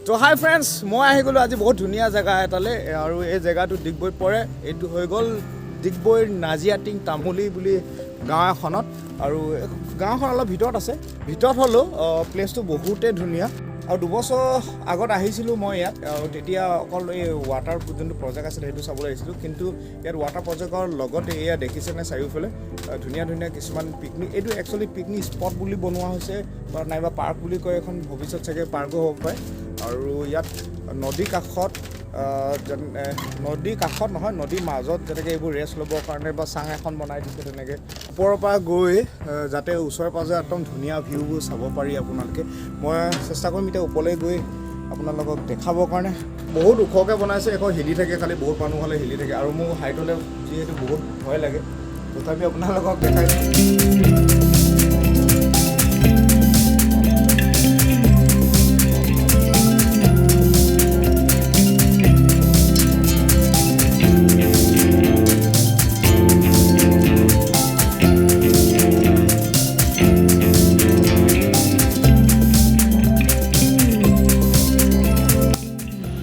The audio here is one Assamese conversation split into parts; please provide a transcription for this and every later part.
তো হাই ফ্ৰেণ্ডছ, মই আহি গ'লোঁ আজি বহুত ধুনীয়া জেগা এটালৈ আৰু এই জেগাটো ডিগবৈত পৰে। এইটো হৈ গ'ল ডিগবৈৰ নাজিয়াটিং তামুলী বুলি গাঁও এখনত। আৰু গাঁওখন অলপ ভিতৰত আছে, ভিতৰত হ'লেও প্লেচটো বহুতেই ধুনীয়া। আৰু 2 বছৰ আগত আহিছিলোঁ মই ইয়াত, আৰু তেতিয়া অকল এই ৱাটাৰ যোনটো প্ৰজেক্ট আছিলে সেইটো চাবলৈ আহিছিলোঁ। কিন্তু ইয়াত ৱাটাৰ প্ৰজেক্টৰ লগতে এয়া দেখিছেনে চাৰিওফালে ধুনীয়া ধুনীয়া কিছুমান পিকনিক, এইটো একচুৱেলি পিকনিক স্পট বুলি বনোৱা হৈছে বা নাইবা পাৰ্ক বুলি কয়, এখন ভৱিষ্যত চাগে পাৰ্কো হ'ব পাৰে। আৰু ইয়াত নদীৰ কাষত নহয়, নদীৰ মাজত যেনেকৈ এইবোৰ ৰেষ্ট ল'বৰ কাৰণে বা চাং এখন বনাই দিছে তেনেকৈ ওপৰৰ পৰা গৈ যাতে ওচৰে পাঁজৰে একদম ধুনীয়া ভিউবোৰ চাব পাৰি আপোনালোকে। মই চেষ্টা কৰিম এতিয়া ওপৰলৈ গৈ আপোনালোকক দেখাবৰ কাৰণে। বহুত ওখকৈ বনাইছে, এখন হিলি থাকে, খালি বহুত মানুহ হ'লে হিলি থাকে। আৰু মোৰ হাইট হ'লে যিহেতু বহুত ভয় লাগে, তথাপি আপোনালোকক দেখাই দিম।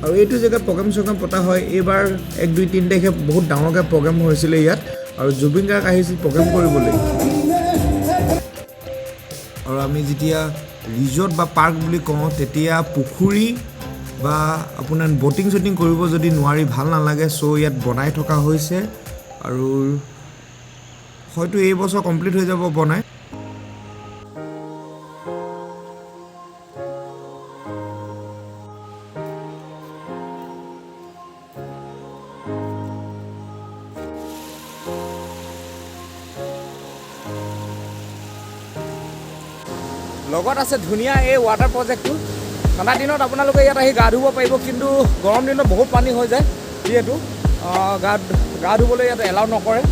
আৰু এইটো জেগাত প্ৰগ্ৰেম পতা হয়। এইবাৰ 1, 2, 3 তাৰিখে বহুত ডাঙৰকৈ প্ৰগ্ৰেম হৈছিলে ইয়াত, আৰু জুবিন গাৰ্গ আহিছিল প্ৰগ্ৰেম কৰিবলৈ। আৰু আমি যেতিয়া ৰিজৰ্ট বা পাৰ্ক বুলি কওঁ, তেতিয়া পুখুৰী বা আপোনাৰ বটিং শ্বটিং কৰিব যদি নোৱাৰি, ভাল নালাগে, চ' ইয়াত বনাই থকা হৈছে। আৰু হয়তো এই বছৰ কমপ্লিট হৈ যাব বনাই। লগত আছে ধুনীয়া এই ৱাটাৰ প্ৰজেক্টটো। ঠাণ্ডা দিনত আপোনালোকে ইয়াত আহি গা ধুব পাৰিব, কিন্তু গৰম দিনত বহুত পানী হৈ যায়, যিহেতু গা ধুবলৈ ইয়াত এলাউ নকৰে।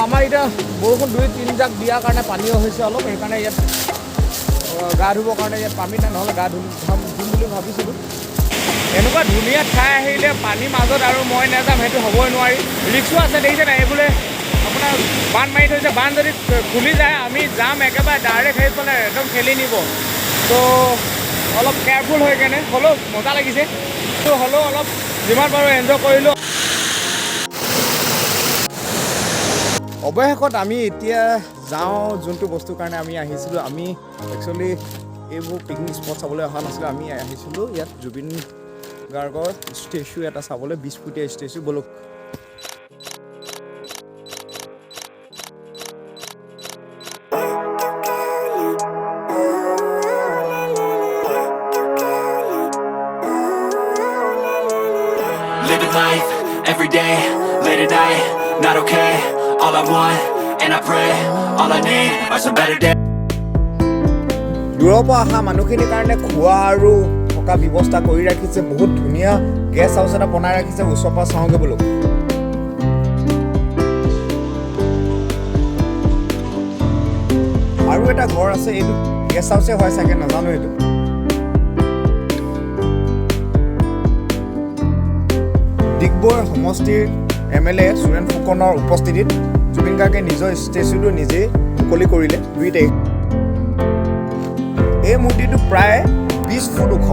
আমাৰ এতিয়া বৰষুণ 2-3 জাক দিয়াৰ কাৰণে পানীও হৈছে অলপ, সেইকাৰণে ইয়াত গা ধুবৰ কাৰণে ইয়াত পাৰ্মিট নাই, নহ'লে গা ধুম বুলি ভাবিছিলোঁ। এনেকুৱা ধুনীয়া ঠাই আহিলে পানীৰ মাজত আৰু মই নাযাম সেইটো হ'বই নোৱাৰি। ৰিক্সো আছে, দেখিছে নাই, এইবোলে আপোনাৰ বান্ধ মাৰি থৈছে। বান্ধ যদি খুলি যায় আমি যাম একেবাৰে ডাইৰেক্ট সেইফালে একদম ঠেলি নিব। তো অলপ কেয়াৰফুল হৈ কেনে, হ'লেও মজা লাগিছে। তো হ'লেও অলপ যিমান পাৰোঁ এনজয় কৰিলোঁ। অৱশেষত আমি এতিয়া যাওঁ যোনটো বস্তুৰ কাৰণে আমি আহিছিলোঁ। আমি একচুৱেলি এইবোৰ পিকনিক স্পট চাবলৈ অহা নাছিলোঁ, আমি আহিছিলোঁ ইয়াত জুবিন গাৰ্গৰ ষ্টেচু এটা চাবলৈ, 20 ফুটীয়া ষ্টেচু। বলক Living life, every day, late at night, not okay. All I want, and I pray, all I need are some better days. দূৰৰ পৰা অহা মানুহখিনিৰ কাৰণে খোৱা আৰু থকা ব্যৱস্থা কৰি ৰাখিছে, বহুত ধুনীয়া গেষ্ট হাউচ এটা বনাই ৰাখিছে। ওচৰৰ পৰা চাওঁগৈ বোলো। আৰু এটা ঘৰ আছে, এইটো গেষ্ট হাউচে হয় চাগে, নাজানো এইটো। ডিগবৈ সমষ্টিৰ MLA সুৰেন ফুকনৰ উপস্থিতিত জুবিন গাৰ্গে নিজৰ ষ্টেচুটো নিজেই মুকলি কৰিলে 2 তাৰিখ। এই মূৰ্তিটো প্ৰায় 20 ফুট ওখ।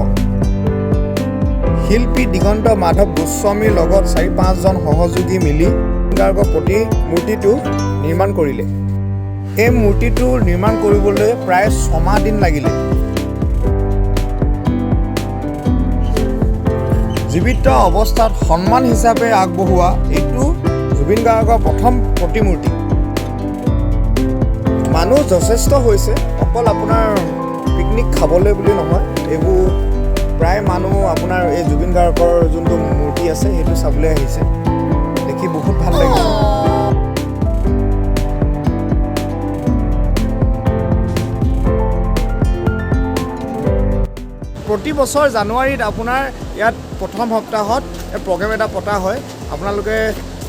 শিল্পী দিগন্ত মাধৱ গোস্বামীৰ লগত 4-5 জন সহযোগী মিলি গাৰ্গৰ প্ৰতিমূৰ্তিটো নিৰ্মাণ কৰিলে। এই মূৰ্তিটো নিৰ্মাণ কৰিবলৈ প্ৰায় 6 মাহ দিন লাগিলে। জীৱিত অৱস্থাত সন্মান হিচাপে আগবঢ়োৱা এইটো জুবিন গাৰ্গৰ প্ৰথম প্ৰতিমূৰ্তি। মানুহ যথেষ্ট হৈছে, অকল আপোনাৰ পিকনিক খাবলৈ বুলি নহয়, এইবোৰ প্ৰায় মানুহ আপোনাৰ এই জুবিন গাৰ্গৰ যোনটো মূৰ্তি আছে সেইটো চাবলৈ আহিছে। দেখি বহুত ভাল লাগিছে। প্ৰতি বছৰ জানুৱাৰীত আপোনাৰ ইয়াত প্ৰথম সপ্তাহত প্ৰগ্ৰেম এটা পতা হয়। আপোনালোকে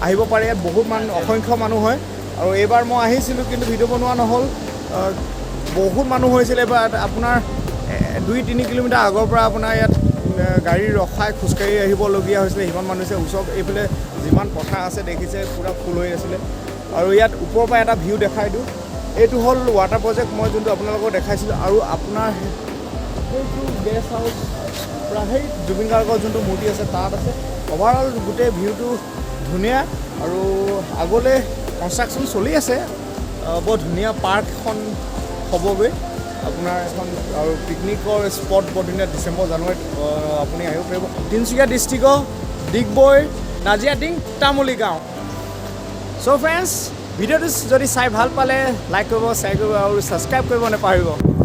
আহিব পাৰে, ইয়াত বহুত অসংখ্য মানুহ হয়। আৰু এইবাৰ মই আহিছিলোঁ কিন্তু ভিডিঅ' বনোৱা নহ'ল, বহুত মানুহ হৈছিলে। এইবাৰ আপোনাৰ 2-3 কিলোমিটাৰ আগৰ পৰা আপোনাৰ ইয়াত গাড়ী ৰখাই খোজকাঢ়ি আহিবলগীয়া হৈছিলে, সিমান মানুহ হৈছে। ওচৰত এইফালে যিমান পথাৰ আছে দেখিছে, পূৰা ফুল হৈ আছিলে। আৰু ইয়াত ওপৰৰ পৰা এটা ভিউ দেখাই দিওঁ। এইটো হ'ল ৱাটাৰ প্ৰজেক্ট মই যোনটো আপোনালোকক দেখাইছিলোঁ। আৰু আপোনাৰ সেইটো গেষ্ট হাউচ পৰা সেই জুবিন গাৰ্গৰ যোনটো মূৰ্তি আছে তাত আছে অভাৰঅল গোটেই ভিউটো ধুনীয়া আৰু আগলৈ কনষ্ট্ৰাকশ্যন চলি আছে বৰ ধুনীয়া পাৰ্ক এখন হ'বগৈ আপোনাৰ এখন আৰু পিকনিকৰ স্পট বৰ ধুনীয়া ডিচেম্বৰ জানুৱাৰীত আপুনি আহিব পাৰিব তিনিচুকীয়া ডিষ্ট্ৰিক্টৰ ডিগবৈ নাজিয়াটিং তামুলী গাঁও চ' ফ্ৰেণ্ডছ ভিডিঅ'টো যদি চাই ভাল পালে লাইক কৰিব শ্বেয়াৰ কৰিব আৰু ছাবস্ক্ৰাইব কৰিব নাপাহৰিব